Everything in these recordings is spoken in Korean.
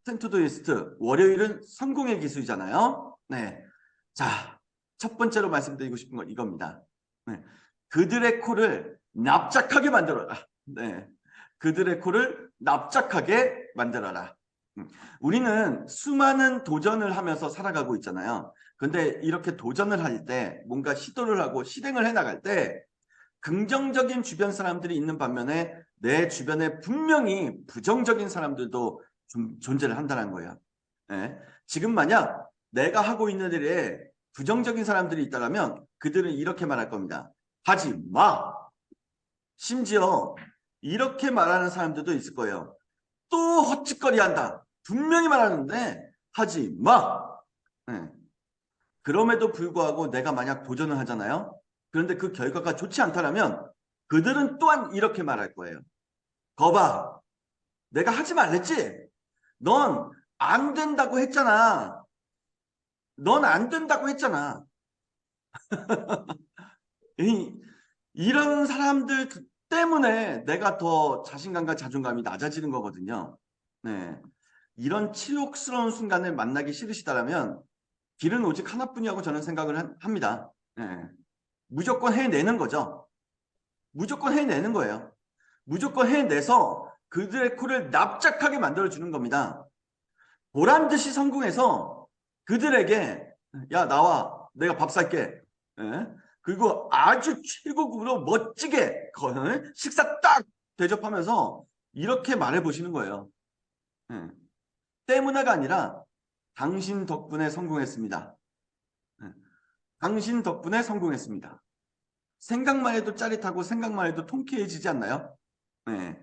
텐투도이스트 월요일은 성공의 기술이잖아요. 네. 자, 첫 번째로 말씀드리고 싶은 건 이겁니다. 네. 그들의 코를 납작하게 만들어라. 네. 그들의 코를 납작하게 만들어라. 우리는 수많은 도전을 하면서 살아가고 있잖아요. 근데 이렇게 도전을 할 때, 뭔가 시도를 하고 실행을 해 나갈 때 긍정적인 주변 사람들이 있는 반면에 내 주변에 분명히 부정적인 사람들도 존재를 한다는 거예요. 네. 지금 만약 내가 하고 있는 일에 부정적인 사람들이 있다면 그들은 이렇게 말할 겁니다. 하지 마. 심지어 이렇게 말하는 사람들도 있을 거예요. 또 헛짓거리한다. 분명히 말하는데 하지 마. 네. 그럼에도 불구하고 내가 만약 도전을 하잖아요. 그런데 그 결과가 좋지 않다면 그들은 또한 이렇게 말할 거예요. 거봐, 내가 하지 말랬지? 넌 안 된다고 했잖아. 넌 안 된다고 했잖아. 이런 사람들 때문에 내가 더 자신감과 자존감이 낮아지는 거거든요. 네. 이런 치욕스러운 순간을 만나기 싫으시다면 길은 오직 하나뿐이라고 저는 생각을 합니다. 네. 무조건 해내는 거죠. 무조건 해내는 거예요. 무조건 해내서 그들의 코를 납작하게 만들어주는 겁니다. 보란 듯이 성공해서 그들에게 야 나와 내가 밥 살게. 예? 그리고 아주 최고급으로 멋지게 식사 딱 대접하면서 이렇게 말해보시는 거예요. 예. 때문에가 아니라 당신 덕분에 성공했습니다. 예. 당신 덕분에 성공했습니다. 생각만 해도 짜릿하고 생각만 해도 통쾌해지지 않나요? 네.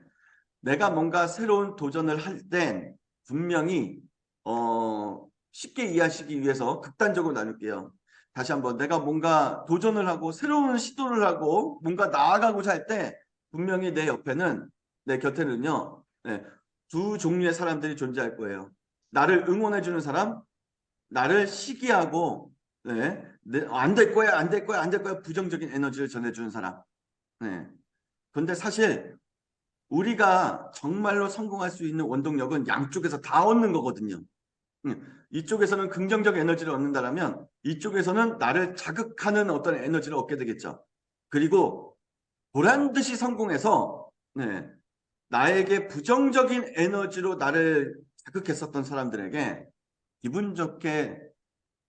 내가 뭔가 새로운 도전을 할 땐 분명히 쉽게 이해하시기 위해서 극단적으로 나눌게요. 다시 한번 내가 뭔가 도전을 하고 새로운 시도를 하고 뭔가 나아가고자 할 때 분명히 내 옆에는 내 곁에는요. 네, 두 종류의 사람들이 존재할 거예요. 나를 응원해주는 사람, 나를 시기하고 네, 안 될 거야, 안 될 거야, 안 될 거야 부정적인 에너지를 전해주는 사람. 네. 근데 사실 우리가 정말로 성공할 수 있는 원동력은 양쪽에서 다 얻는 거거든요. 이쪽에서는 긍정적 에너지를 얻는다면 이쪽에서는 나를 자극하는 어떤 에너지를 얻게 되겠죠. 그리고 보란 듯이 성공해서 네, 나에게 부정적인 에너지로 나를 자극했었던 사람들에게 기분 좋게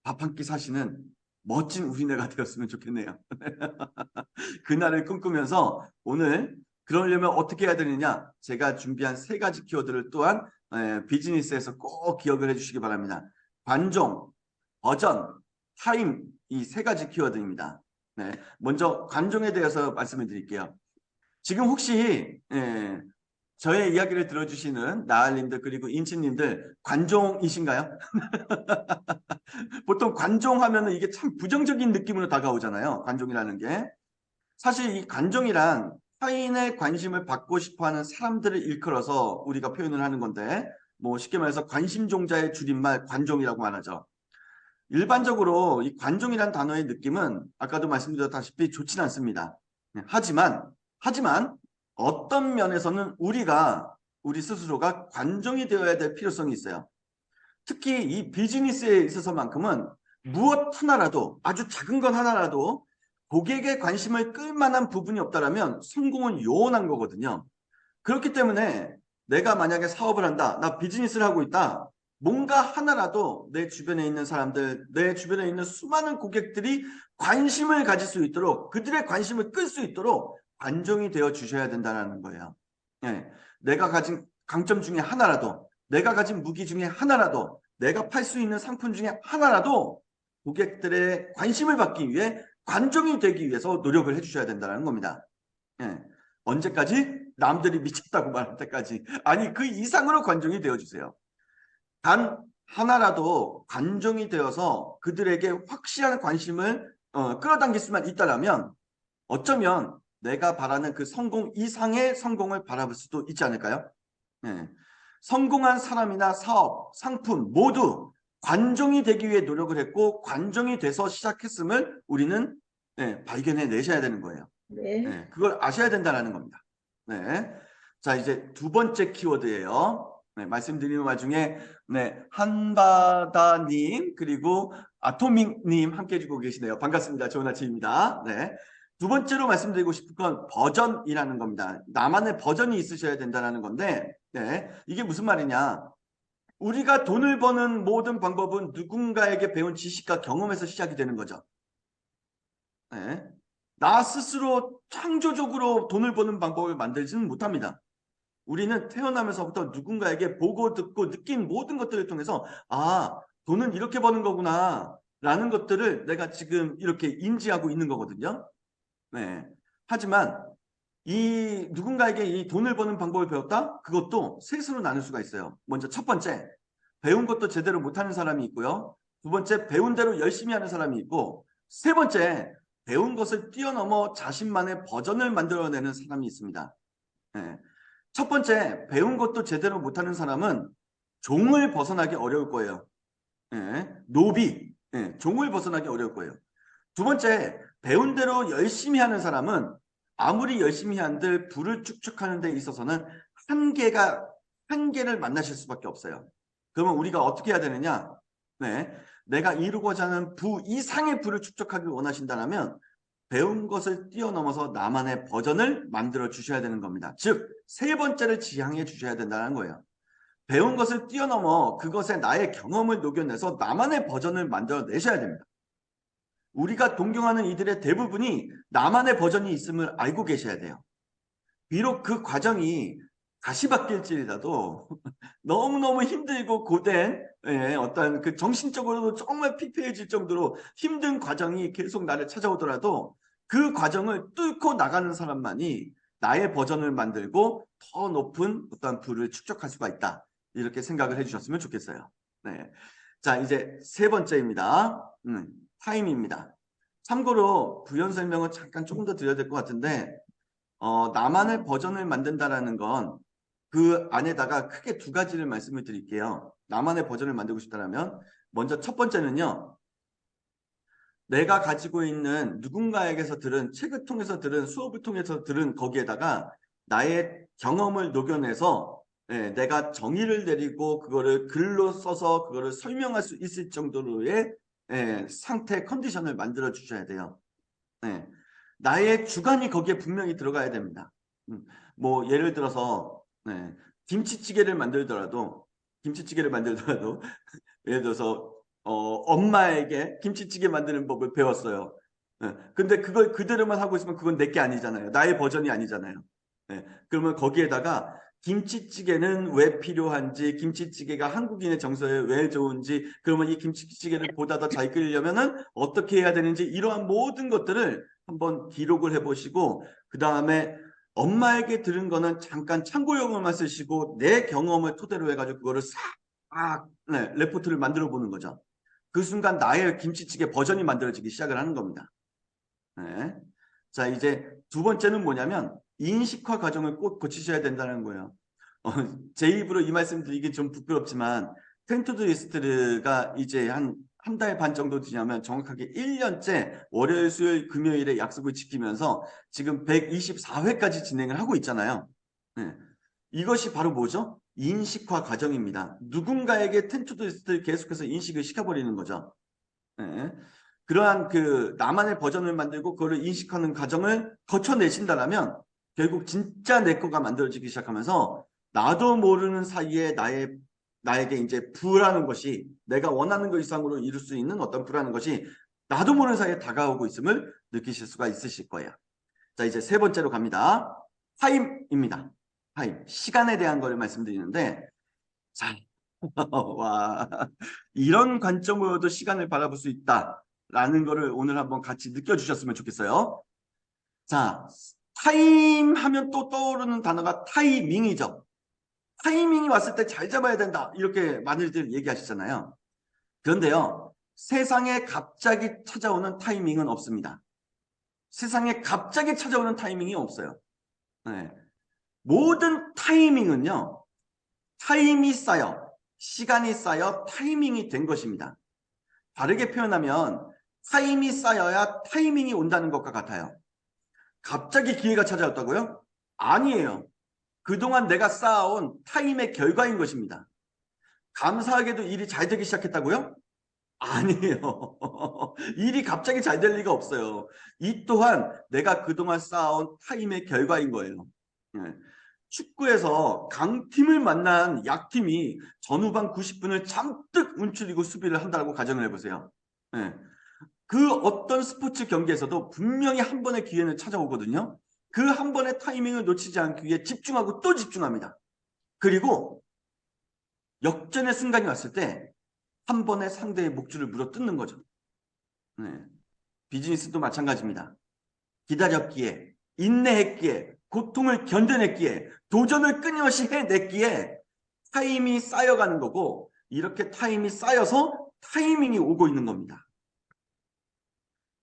밥 한 끼 사시는 멋진 우리네가 되었으면 좋겠네요. 그날을 꿈꾸면서 오늘 그러려면 어떻게 해야 되느냐? 제가 준비한 세 가지 키워드를 또한 비즈니스에서 꼭 기억을 해주시기 바랍니다. 관종, 버전, 타임 이 세 가지 키워드입니다. 네, 먼저 관종에 대해서 말씀을 드릴게요. 지금 혹시 저의 이야기를 들어주시는 나을님들 그리고 인치님들 관종이신가요? 보통 관종하면 이게 참 부정적인 느낌으로 다가오잖아요. 관종이라는 게. 사실 이 관종이란 타인의 관심을 받고 싶어하는 사람들을 일컬어서 우리가 표현을 하는 건데 뭐 쉽게 말해서 관심종자의 줄임말 관종이라고 말하죠. 일반적으로 이 관종이란 단어의 느낌은 아까도 말씀드렸다시피 좋지는 않습니다. 하지만 어떤 면에서는 우리 스스로가 관종이 되어야 될 필요성이 있어요. 특히 이 비즈니스에 있어서만큼은 무엇 하나라도 아주 작은 것 하나라도 고객의 관심을 끌 만한 부분이 없다면 성공은 요원한 거거든요. 그렇기 때문에 내가 만약에 사업을 한다, 나 비즈니스를 하고 있다, 뭔가 하나라도 내 주변에 있는 사람들, 내 주변에 있는 수많은 고객들이 관심을 가질 수 있도록 그들의 관심을 끌 수 있도록 관종이 되어 주셔야 된다는 거예요. 네, 내가 가진 강점 중에 하나라도 내가 가진 무기 중에 하나라도 내가 팔 수 있는 상품 중에 하나라도 고객들의 관심을 받기 위해 관종이 되기 위해서 노력을 해주셔야 된다는 겁니다. 예. 언제까지? 남들이 미쳤다고 말할 때까지. 아니 그 이상으로 관종이 되어주세요. 단 하나라도 관종이 되어서 그들에게 확실한 관심을 끌어당길 수만 있다면 어쩌면 내가 바라는 그 성공 이상의 성공을 바라볼 수도 있지 않을까요? 예. 성공한 사람이나 사업, 상품 모두 관종이 되기 위해 노력을 했고 관종이 돼서 시작했음을 우리는 발견해 내셔야 되는 거예요. 네. 그걸 아셔야 된다는 겁니다. 네. 자, 이제 두 번째 키워드예요. 네, 말씀드리는 와중에 네, 한바다님 그리고 아토믹님 함께 해주고 계시네요. 반갑습니다. 좋은 아침입니다. 네. 두 번째로 말씀드리고 싶은 건 버전이라는 겁니다. 나만의 버전이 있으셔야 된다는 건데 네, 이게 무슨 말이냐. 우리가 돈을 버는 모든 방법은 누군가에게 배운 지식과 경험에서 시작이 되는 거죠. 네. 나 스스로 창조적으로 돈을 버는 방법을 만들지는 못합니다. 우리는 태어나면서부터 누군가에게 보고 듣고 느낀 모든 것들을 통해서 아, 돈은 이렇게 버는 거구나 라는 것들을 내가 지금 이렇게 인지하고 있는 거거든요. 네. 하지만 이 누군가에게 이 돈을 버는 방법을 배웠다? 그것도 셋으로 나눌 수가 있어요. 먼저 첫 번째, 배운 것도 제대로 못하는 사람이 있고요. 두 번째, 배운 대로 열심히 하는 사람이 있고, 세 번째, 배운 것을 뛰어넘어 자신만의 버전을 만들어내는 사람이 있습니다. 네. 첫 번째, 배운 것도 제대로 못하는 사람은 종을 벗어나기 어려울 거예요. 예, 노비, 예, 종을 벗어나기 어려울 거예요. 두 번째, 배운 대로 열심히 하는 사람은 아무리 열심히 한들 부를 축적하는 데 있어서는 한계를 만나실 수밖에 없어요. 그러면 우리가 어떻게 해야 되느냐? 네, 내가 이루고자 하는 부 이상의 부를 축적하길 원하신다면 배운 것을 뛰어넘어서 나만의 버전을 만들어 주셔야 되는 겁니다. 즉, 세 번째를 지향해 주셔야 된다는 거예요. 배운 것을 뛰어넘어 그것에 나의 경험을 녹여내서 나만의 버전을 만들어 내셔야 됩니다. 우리가 동경하는 이들의 대부분이 나만의 버전이 있음을 알고 계셔야 돼요. 비록 그 과정이 다시 바뀔지라도 너무너무 힘들고 고된 어떤 그 정신적으로도 정말 피폐해질 정도로 힘든 과정이 계속 나를 찾아오더라도 그 과정을 뚫고 나가는 사람만이 나의 버전을 만들고 더 높은 어떤 부를 축적할 수가 있다. 이렇게 생각을 해주셨으면 좋겠어요. 네. 자, 이제 세 번째입니다. 타임입니다. 참고로 부연 설명은 잠깐 조금 더 드려야 될 것 같은데 나만의 버전을 만든다라는 건 그 안에다가 크게 두 가지를 말씀을 드릴게요. 나만의 버전을 만들고 싶다면 먼저 첫 번째는요. 내가 가지고 있는 누군가에게서 들은 책을 통해서 들은 수업을 통해서 들은 거기에다가 나의 경험을 녹여내서 내가 정의를 내리고 그거를 글로 써서 그거를 설명할 수 있을 정도로의 상태 컨디션을 만들어 주셔야 돼요. 나의 주관이 거기에 분명히 들어가야 됩니다. 뭐 예를 들어서 김치찌개를 만들더라도 예를 들어서 엄마에게 김치찌개 만드는 법을 배웠어요. 근데 그걸 그대로만 하고 있으면 그건 내게 아니잖아요. 나의 버전이 아니잖아요. 그러면 거기에다가 김치찌개는 왜 필요한지, 김치찌개가 한국인의 정서에 왜 좋은지, 그러면 이 김치찌개를 보다 더 잘 끓이려면은 어떻게 해야 되는지 이러한 모든 것들을 한번 기록을 해보시고 그 다음에 엄마에게 들은 거는 잠깐 참고용어만 쓰시고 내 경험을 토대로 해가지고 그거를 싹 레포트를 만들어 보는 거죠. 그 순간 나의 김치찌개 버전이 만들어지기 시작을 하는 겁니다. 네. 자, 이제 두 번째는 뭐냐면 인식화 과정을 꼭 거치셔야 된다는 거예요. 제 입으로 이 말씀 드리기 좀 부끄럽지만 텐투드 리스트가 이제 한 달 반 정도 지나면 정확하게 1년째 월요일, 수요일, 금요일에 약속을 지키면서 지금 124회까지 진행을 하고 있잖아요. 네. 이것이 바로 뭐죠? 인식화 과정입니다. 누군가에게 텐투드 리스트를 계속해서 인식을 시켜버리는 거죠. 네. 그러한 그 나만의 버전을 만들고 그거를 인식하는 과정을 거쳐내신다면 결국 진짜 내 거가 만들어지기 시작하면서 나도 모르는 사이에 나에게 이제 부라는 것이 내가 원하는 것 이상으로 이룰 수 있는 어떤 부라는 것이 나도 모르는 사이에 다가오고 있음을 느끼실 수가 있으실 거예요. 자, 이제 세 번째로 갑니다. 타임입니다. 타임. 시간에 대한 거를 말씀드리는데 자, 와, 이런 관점으로도 시간을 바라볼 수 있다라는 거를 오늘 한번 같이 느껴주셨으면 좋겠어요. 자, 타임 하면 또 떠오르는 단어가 타이밍이죠. 타이밍이 왔을 때 잘 잡아야 된다. 이렇게 많이들 얘기하시잖아요. 그런데요, 세상에 갑자기 찾아오는 타이밍은 없습니다. 세상에 갑자기 찾아오는 타이밍이 없어요. 네. 모든 타이밍은요, 타임이 쌓여, 시간이 쌓여 타이밍이 된 것입니다. 다르게 표현하면 타임이 쌓여야 타이밍이 온다는 것과 같아요. 갑자기 기회가 찾아왔다고요? 아니에요. 그동안 내가 쌓아온 타임의 결과인 것입니다. 감사하게도 일이 잘 되기 시작했다고요? 아니에요. 일이 갑자기 잘 될 리가 없어요. 이 또한 내가 그동안 쌓아온 타임의 결과인 거예요. 예. 축구에서 강팀을 만난 약팀이 전후반 90분을 잔뜩 움츠리고 수비를 한다고 가정을 해보세요. 예. 그 어떤 스포츠 경기에서도 분명히 한 번의 기회는 찾아오거든요. 그 한 번의 타이밍을 놓치지 않기 위해 집중하고 또 집중합니다. 그리고 역전의 순간이 왔을 때 한 번에 상대의 목줄을 물어뜯는 거죠. 네. 비즈니스도 마찬가지입니다. 기다렸기에, 인내했기에, 고통을 견뎌냈기에, 도전을 끊임없이 해냈기에 타임이 쌓여가는 거고, 이렇게 타임이 쌓여서 타이밍이 오고 있는 겁니다.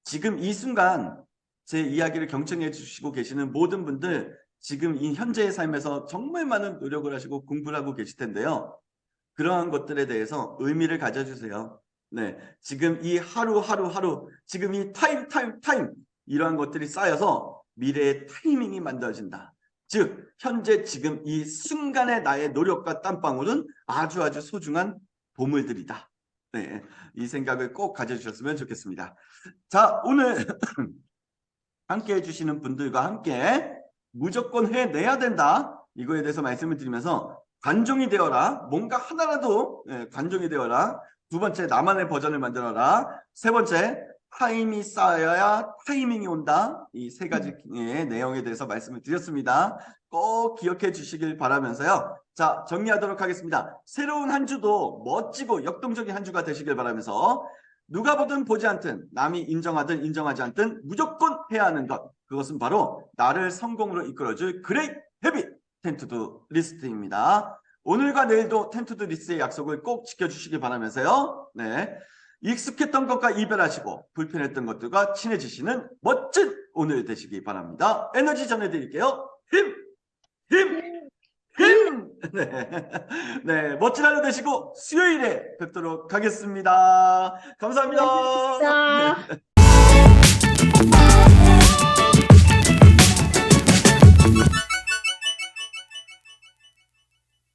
지금 이 순간 제 이야기를 경청해 주시고 계시는 모든 분들, 지금 이 현재의 삶에서 정말 많은 노력을 하시고 공부를 하고 계실 텐데요. 그러한 것들에 대해서 의미를 가져주세요. 네, 지금 이 하루, 지금 이 타임, 이러한 것들이 쌓여서 미래의 타이밍이 만들어진다. 즉, 현재 지금 이 순간의 나의 노력과 땀방울은 아주 소중한 보물들이다. 네, 이 생각을 꼭 가져주셨으면 좋겠습니다. 자, 오늘 함께 해주시는 분들과 함께 무조건 해내야 된다. 이거에 대해서 말씀을 드리면서 관종이 되어라. 뭔가 하나라도 관종이 되어라. 두 번째, 나만의 버전을 만들어라. 세 번째, 타임이 쌓여야 타이밍이 온다. 이 세 가지의 내용에 대해서 말씀을 드렸습니다. 꼭 기억해 주시길 바라면서요. 자, 정리하도록 하겠습니다. 새로운 한 주도 멋지고 역동적인 한 주가 되시길 바라면서 누가 보든 보지 않든 남이 인정하든 인정하지 않든 무조건 해야 하는 것, 그것은 바로 나를 성공으로 이끌어줄 그레이트 헤빗 텐투두 리스트입니다. 오늘과 내일도 텐투두 리스트의 약속을 꼭 지켜주시기 바라면서요. 네, 익숙했던 것과 이별하시고 불편했던 것들과 친해지시는 멋진 오늘 되시기 바랍니다. 에너지 전해드릴게요. 힘! 네. 네, 멋진 하루 되시고 수요일에 뵙도록 하겠습니다. 감사합니다. 네.